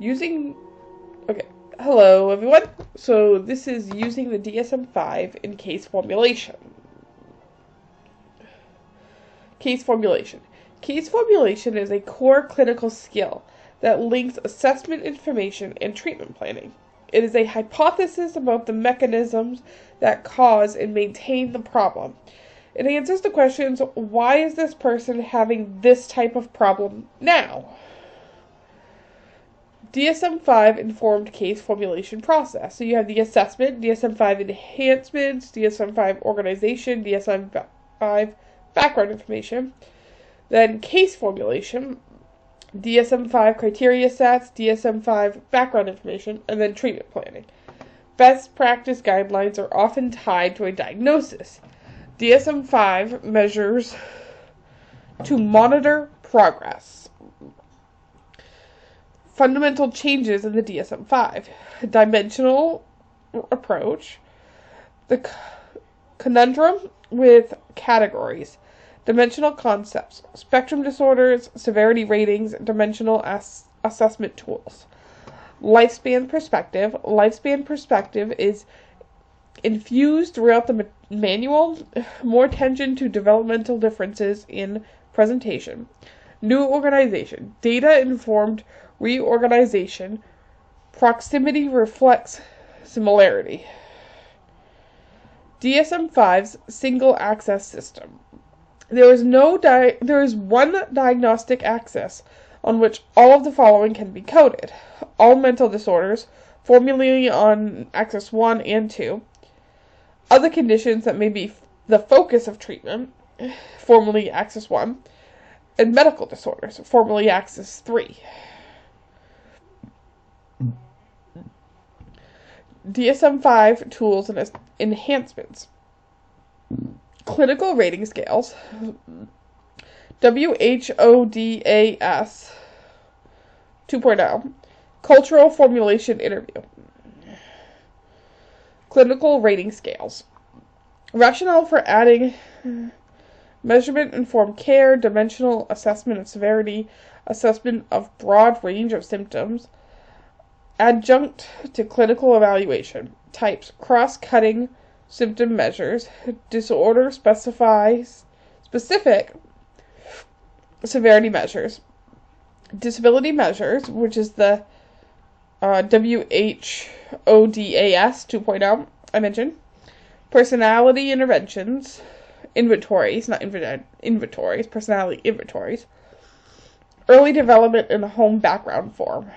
Using, okay, hello everyone. So this is using the DSM-5 in case formulation. Case formulation. Case formulation is a core clinical skill that links assessment information and treatment planning. It is a hypothesis about the mechanisms that cause and maintain the problem. It answers the questions, why is this person having this type of problem now? DSM-5 informed case formulation process. So you have the assessment, DSM-5 enhancements, DSM-5 organization, DSM-5 background information. Then case formulation, DSM-5 criteria sets, DSM-5 background information, and then treatment planning. Best practice guidelines are often tied to a diagnosis. DSM-5 measures to monitor progress. Fundamental changes in the DSM-5. Dimensional approach. The conundrum with categories. Dimensional concepts. Spectrum disorders, severity ratings, dimensional assessment tools. Lifespan perspective. Lifespan perspective is infused throughout the manual. More attention to developmental differences in presentation. New organization. Data-informed reorganization. Proximity reflects similarity. DSM-5's single access system. There is one diagnostic axis on which all of the following can be coded. All mental disorders, formerly on axis 1 and 2. Other conditions that may be the focus of treatment, formerly axis 1. And medical disorders, formerly axis 3. DSM-5 tools and enhancements. Clinical rating scales. WHODAS 2.0. Cultural formulation interview. Clinical rating scales. Rationale for adding measurement-informed care, dimensional assessment of severity, assessment of broad range of symptoms, adjunct to clinical evaluation. Types: cross-cutting symptom measures, disorder specific severity measures, disability measures, which is the WHODAS 2.0 I mentioned, personality interventions, inventories, not inventories, personality inventories, early development in a home background form.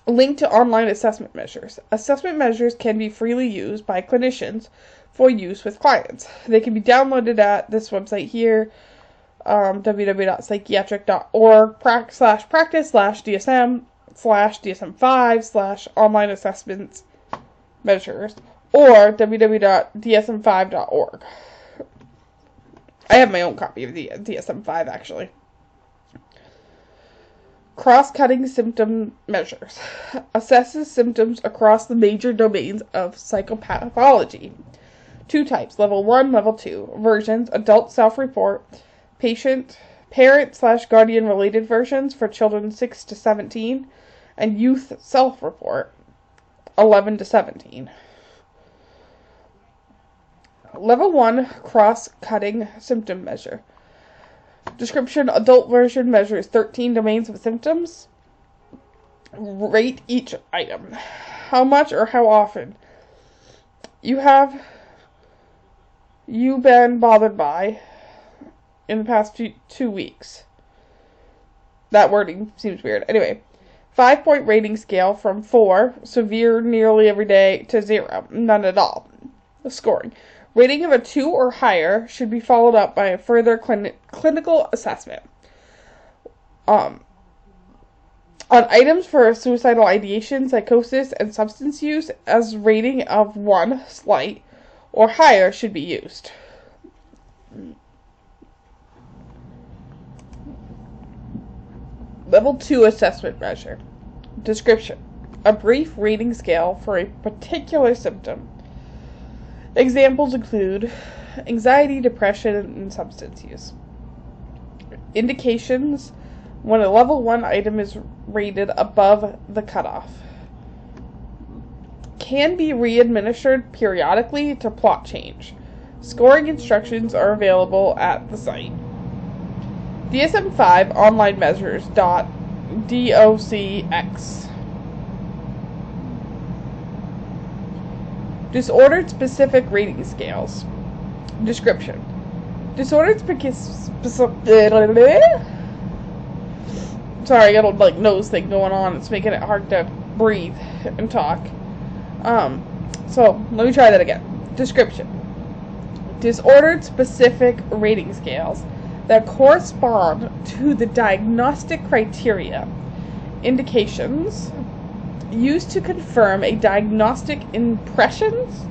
Link to online assessment measures. Assessment measures can be freely used by clinicians for use with clients. They can be downloaded at this website here, www.psychiatric.org/practice/DSM/DSM-5/online assessments measures, or www.dsm5.org. I have my own copy of the DSM-5 actually. Cross-cutting symptom measures. Assesses symptoms across the major domains of psychopathology. 2 types, level 1, level 2. Versions: adult self-report, parent/guardian related versions for children 6 to 17, and youth self-report 11 to 17. Level 1, cross-cutting symptom measure. Description: adult version measures 13 domains of symptoms. Rate each item. How much or how often you been bothered by in the past 2 weeks. That wording seems weird. Anyway, 5-point rating scale from 4, severe nearly every day, to 0, none at all. Scoring. Rating of a 2 or higher should be followed up by a further clinical assessment. On items for suicidal ideation, psychosis, and substance use, as rating of 1, slight, or higher should be used. Level 2 assessment measure. Description: a brief rating scale for a particular symptom. Examples include anxiety, depression, and substance use. Indications when a level 1 item is rated above the cutoff. Can be re-administered periodically to plot change. Scoring instructions are available at the site. DSM-5 online measures .docx. Disordered specific rating scales. Description. Disordered Sorry, I got a nose thing going on. It's making it hard to breathe and talk. So let me try that again. Description. Disordered specific rating scales that correspond to the diagnostic criteria, indications used to confirm a diagnostic impressions,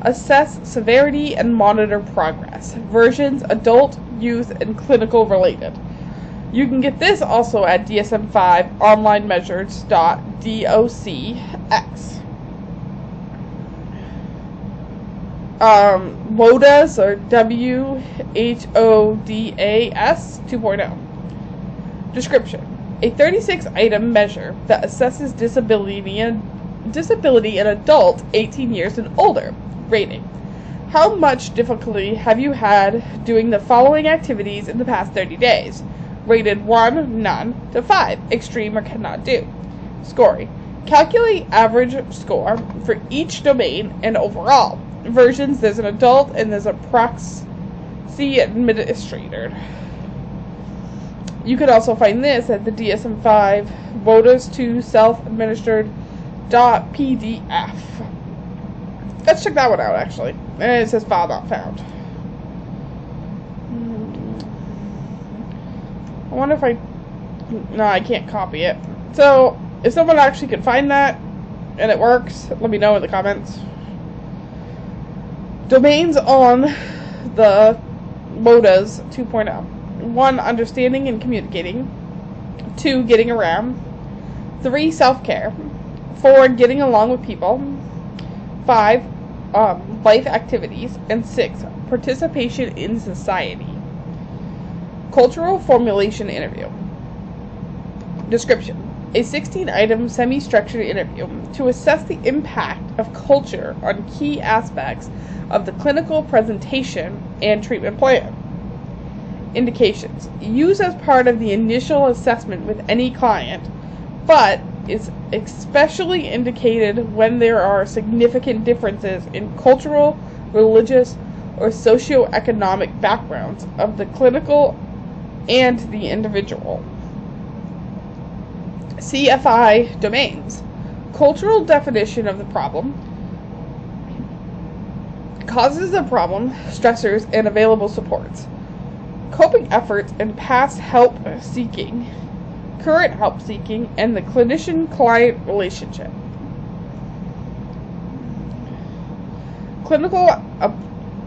assess severity, and monitor progress. Versions adult, youth, and clinical related. You can get this also at DSM-5 online measures.docx. WODAS or WHODAS 2.0. Description. A 36-item measure that assesses disability in adults 18 years and older. Rating. How much difficulty have you had doing the following activities in the past 30 days? Rated 1, none, to 5, extreme or cannot do. Scoring. Calculate average score for each domain and overall. Versions, there's an adult and there's a proxy administrator. You could also find this at the DSM-5 WODAS 2 self-administered .pdf. Let's check that one out, actually. And it says file not found. I wonder if no, I can't copy it. So, if someone actually can find that and it works, let me know in the comments. Domains on the WODAS 2.0. 1. Understanding and communicating. 2. Getting around. 3. Self-care. 4. Getting along with people. 5. Life activities. And 6. Participation in society. Cultural formulation interview. Description. A 16-item semi-structured interview to assess the impact of culture on key aspects of the clinical presentation and treatment plan. Indications. Used as part of the initial assessment with any client, but is especially indicated when there are significant differences in cultural, religious, or socioeconomic backgrounds of the clinical and the individual. CFI domains. Cultural definition of the problem, causes of problem, stressors, and available supports. Coping efforts and past help seeking, current help seeking, and the clinician-client relationship. Clinical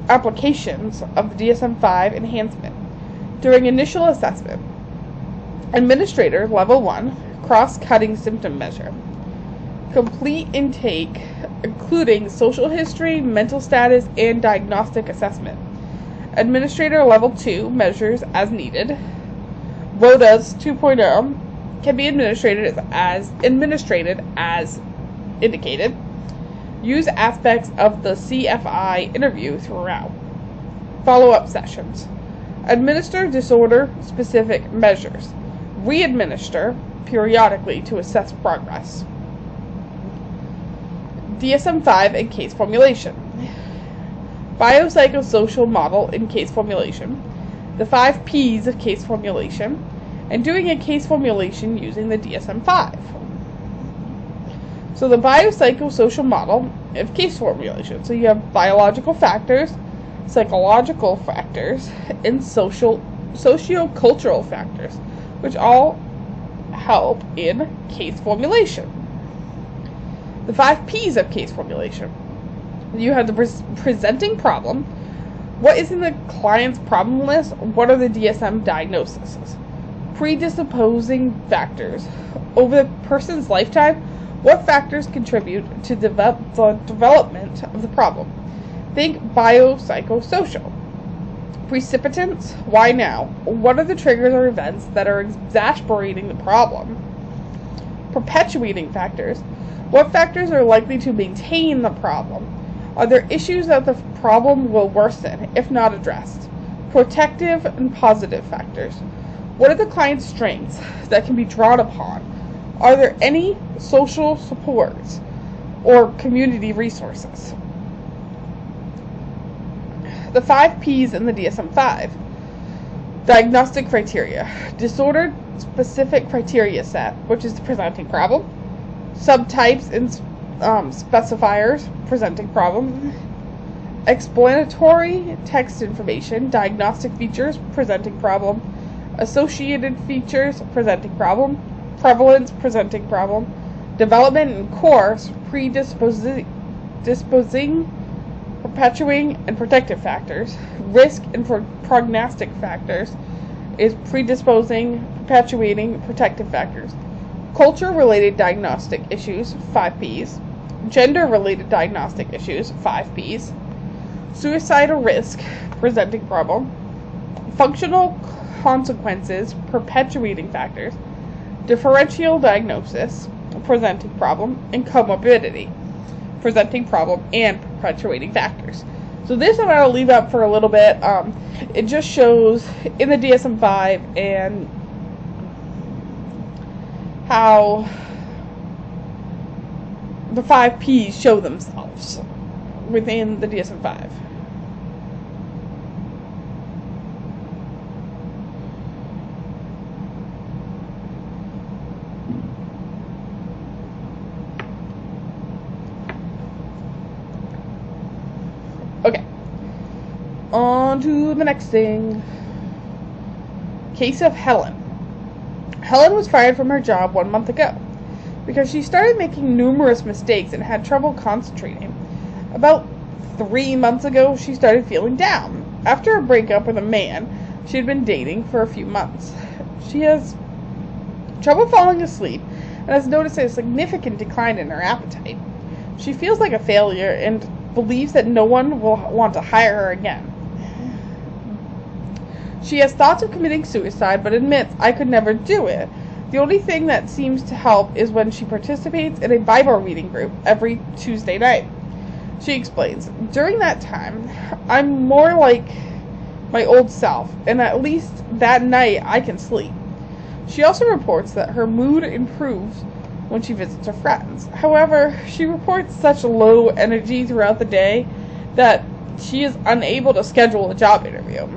applications of the DSM-5 enhancement. During initial assessment. Administrator, level 1, cross-cutting symptom measure. Complete intake, including social history, mental status, and diagnostic assessment. Administrator level 2 measures as needed. WODAS 2.0 can be administrated as indicated. Use aspects of the CFI interview throughout. Follow-up sessions. Administer disorder-specific measures. Re-administer periodically to assess progress. DSM-5 and case formulation. Biopsychosocial model in case formulation. The 5 P's of case formulation. And doing a case formulation using the DSM-5. So the biopsychosocial model of case formulation. So you have biological factors, psychological factors, and socio-cultural factors, which all help in case formulation. The 5 P's of case formulation. You have the presenting problem. What is in the client's problem list? What are the DSM diagnoses? Predisposing factors. Over the person's lifetime, what factors contribute to the development of the problem? Think biopsychosocial. Precipitants, why now? What are the triggers or events that are exacerbating the problem? Perpetuating factors, what factors are likely to maintain the problem? Are there issues that the problem will worsen if not addressed? Protective and positive factors, what are the client's strengths that can be drawn upon? Are there any social supports or community resources? The 5 P's in the DSM-5. Diagnostic criteria. Disorder-specific criteria set, which is the presenting problem. Subtypes and specifiers, presenting problem. Explanatory text information, diagnostic features, presenting problem. Associated features, presenting problem. Prevalence, presenting problem. Development and course, predisposing, perpetuating, and protective factors. Risk and prognostic factors is predisposing, perpetuating, protective factors. Culture-related diagnostic issues, 5 P's. Gender-related diagnostic issues, 5 P's. Suicidal risk, presenting problem. Functional consequences, perpetuating factors. Differential diagnosis, presenting problem. And comorbidity, presenting problem and perpetuating factors. So this I'm going to leave up for a little bit. It just shows in the DSM-5 and how the 5 P's show themselves within the DSM-5. Okay, on to the next thing. Case of Helen. Helen was fired from her job 1 month ago because she started making numerous mistakes and had trouble concentrating. About 3 months ago, she started feeling down. After a breakup with a man she had been dating for a few months, she has trouble falling asleep and has noticed a significant decline in her appetite. She feels like a failure and believes that no one will want to hire her again. She has thoughts of committing suicide, but admits, "I could never do it. The only thing that seems to help is when she participates in a Bible reading group every Tuesday night." She explains, "During that time, I'm more like my old self, and at least that night I can sleep." She also reports that her mood improves when she visits her friends. However, she reports such low energy throughout the day that she is unable to schedule a job interview.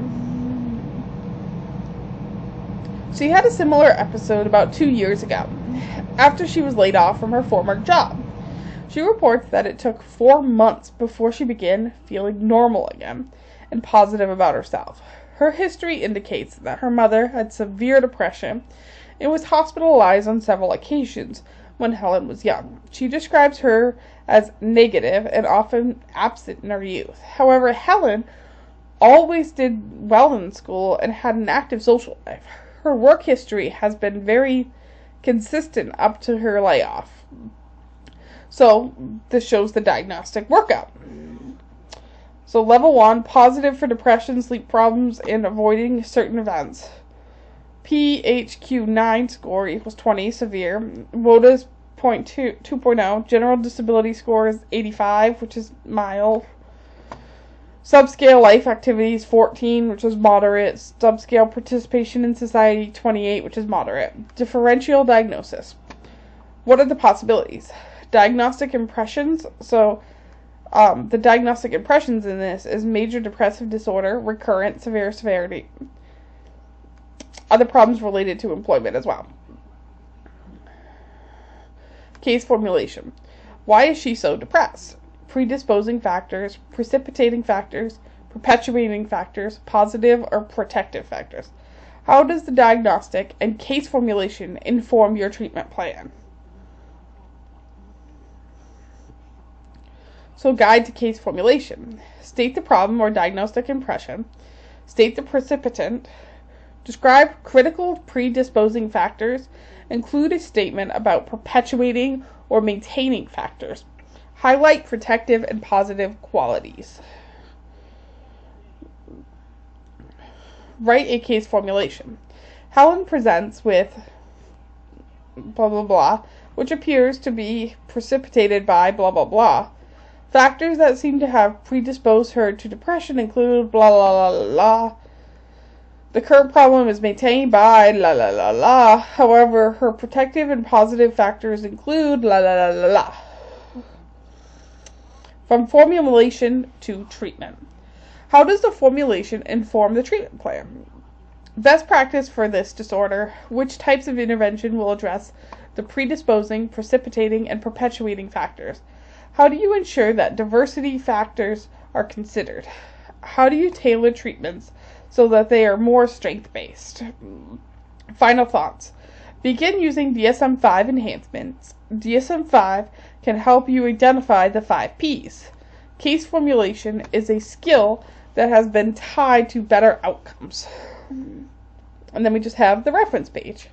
She had a similar episode about 2 years ago, after she was laid off from her former job. She reports that it took 4 months before she began feeling normal again and positive about herself. Her history indicates that her mother had severe depression and was hospitalized on several occasions when Helen was young. She describes her as negative and often absent in her youth. However, Helen always did well in school and had an active social life. Her work history has been very consistent up to her layoff. So, this shows the diagnostic workup. So, level 1, positive for depression, sleep problems, and avoiding certain events. PHQ-9 score equals 20, severe. WODA's 2.0. General disability score is 85, which is mild. Subscale life activities 14, which is moderate. Subscale participation in society 28, which is moderate. Differential diagnosis. What are the possibilities? Diagnostic impressions. So, the diagnostic impressions in this is major depressive disorder, recurrent, severe severity. Other problems related to employment as well. Case formulation. Why is she so depressed? Predisposing factors, precipitating factors, perpetuating factors, positive or protective factors. How does the diagnostic and case formulation inform your treatment plan? So, guide to case formulation. State the problem or diagnostic impression. State the precipitant. Describe critical predisposing factors. Include a statement about perpetuating or maintaining factors. Highlight protective and positive qualities. Write a case formulation. Helen presents with blah blah blah, which appears to be precipitated by blah blah blah. Factors that seem to have predisposed her to depression include blah blah blah blah. The current problem is maintained by la la la la. However, her protective and positive factors include la la la la la. From formulation to treatment. How does the formulation inform the treatment plan? Best practice for this disorder. Which types of intervention will address the predisposing, precipitating, and perpetuating factors? How do you ensure that diversity factors are considered? How do you tailor treatments so that they are more strength-based? Final thoughts. Begin using DSM-5 enhancements. DSM-5 can help you identify the 5 Ps. Case formulation is a skill that has been tied to better outcomes. And then we just have the reference page.